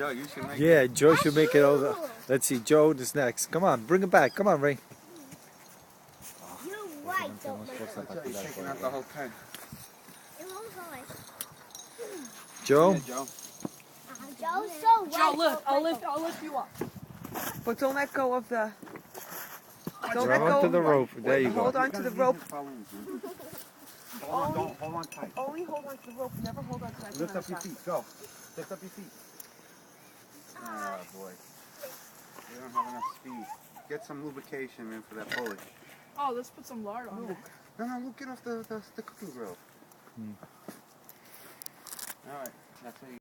Joe, you should make Yeah, Joe should make it over. Let's see, Joe is next. Come on, bring it back. Come on, Ray. You're right, don't make it. He's taking out the whole pen. Joe? Yeah, Joe. Joe's so right. Joe, look, I'll lift you up. But don't let go of the. Don't let Grab go. onto the rope. There you Hold go. on to the rope. Hold on, hold on tight. Only hold on to the rope. Never hold on to that. Lift up your feet, go. Lift up your feet. Oh boy. You don't have enough speed. Get some lubrication in for that polish. Oh, let's put some lard on it. No, Luke, get off the cooking grill. Alright, that's how you